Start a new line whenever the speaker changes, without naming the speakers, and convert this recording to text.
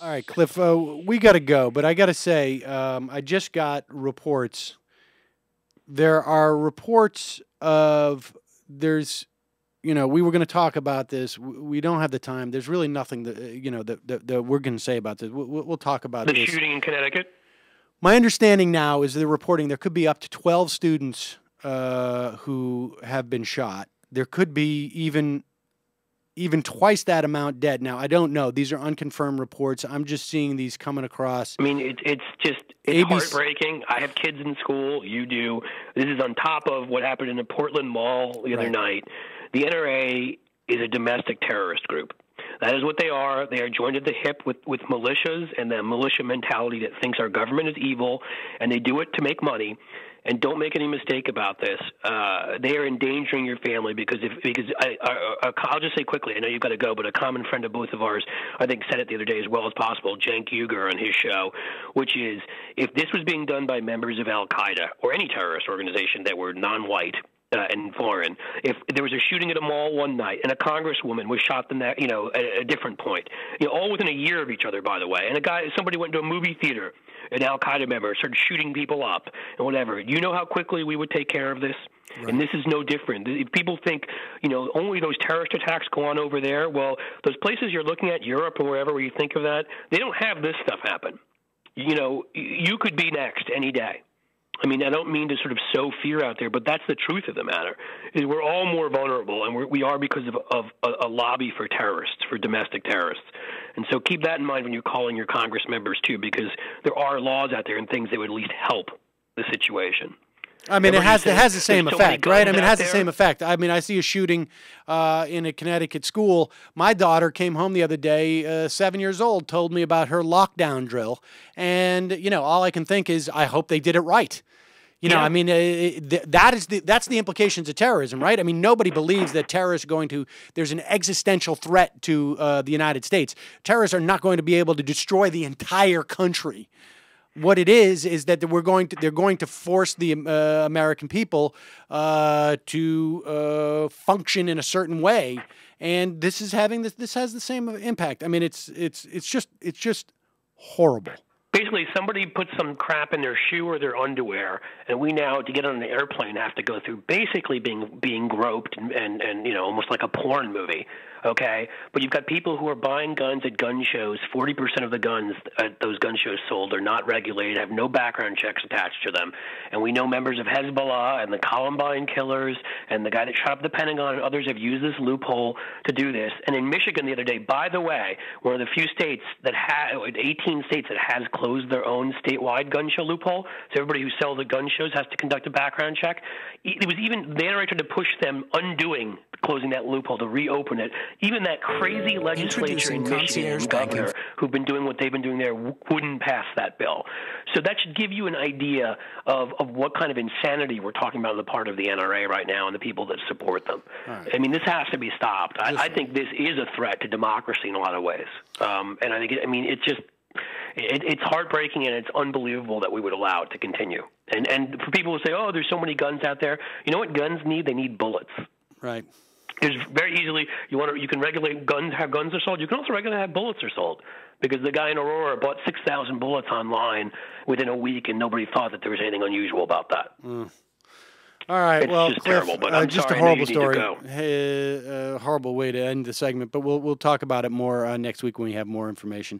All right, Cliff, we got to go, but I got to say, I just got reports. There are reports of there's, we were going to talk about this. We don't have the time. There's really nothing that, that we're going to say about this. We'll talk about
The
this.
shooting in Connecticut?
My understanding now is they're reporting there could be up to 12 students who have been shot. There could be even twice that amount dead. Now, I don't know. These are unconfirmed reports. I'm just seeing these coming across.
I mean, it's heartbreaking. I have kids in school. You do. This is on top of what happened in the Portland Mall the other night. The NRA is a domestic terrorist group. That is what they are. They are joined at the hip with militias and the militia mentality that thinks our government is evil, and they do it to make money. And don't make any mistake about this. They are endangering your family because I'll just say quickly. I know you've got to go, but a common friend of both of ours, I think, said it the other day as well as possible. Cenk Uygur on his show, which is if this was being done by members of Al Qaeda or any terrorist organization that were non-white and foreign, if there was a shooting at a mall one night and a congresswoman was shot at a different point, all within a year of each other, by the way, and somebody went to a movie theater. An Al Qaeda member started shooting people up and whatever. You know how quickly we would take care of this? Right. And this is no different. If people think, only those terrorist attacks go on over there, well, those places you're looking at, Europe or wherever where you think of that, they don't have this stuff happen. You could be next any day. I mean, I don't mean to sort of sow fear out there, but that's the truth of the matter. Is we're all more vulnerable, and we are because of a lobby for terrorists, for domestic terrorists. And so keep that in mind when you're calling your Congress members, too, because there are laws out there and things that would at least help the situation.
I mean, it has the same effect, right? I mean, it has the same effect. I mean, I see a shooting in a Connecticut school. My daughter came home the other day, 7 years old, told me about her lockdown drill. And, all I can think is, I hope they did it right. I mean, that's the implications of terrorism, right? I mean, nobody believes that terrorists are going to, there's an existential threat to the United States. Terrorists are not going to be able to destroy the entire country. What it is that they're going to force the American people to function in a certain way, and this has the same impact. I mean, it's just horrible.
Basically, somebody put some crap in their shoe or their underwear, and we now, to get on an airplane, have to go through basically being groped and almost like a porn movie. Okay, but you've got people who are buying guns at gun shows. 40% of the guns at those gun shows sold are not regulated, have no background checks attached to them. And we know members of Hezbollah and the Columbine killers and the guy that shot up the Pentagon and others have used this loophole to do this. And in Michigan the other day, by the way, one of the few states that 18 states that has closed their own statewide gun show loophole. So everybody who sells at gun shows has to conduct a background check. It was even the NRA tried to push them closing that loophole to reopen it. Even that crazy legislature in Michigan and governor who've been doing what they've been doing there wouldn't pass that bill. So that should give you an idea of what kind of insanity we're talking about on the part of the NRA right now and the people that support them. Right. I mean, this has to be stopped. I think this is a threat to democracy in a lot of ways. And I think, it's heartbreaking and it's unbelievable that we would allow it to continue. And for people who say, oh, there's so many guns out there, you know what guns need? They need bullets.
Right.
There's very easily you can regulate guns, how guns are sold. You can also regulate how bullets are sold, because the guy in Aurora bought 6,000 bullets online within a week, and nobody thought that there was anything unusual about that.
Mm. All right,
it's
well,
just
Cliff,
terrible. But I'm
just
sorry,
a horrible
I know you
story.
Need to go.
Horrible way to end the segment, but we'll talk about it more next week when we have more information.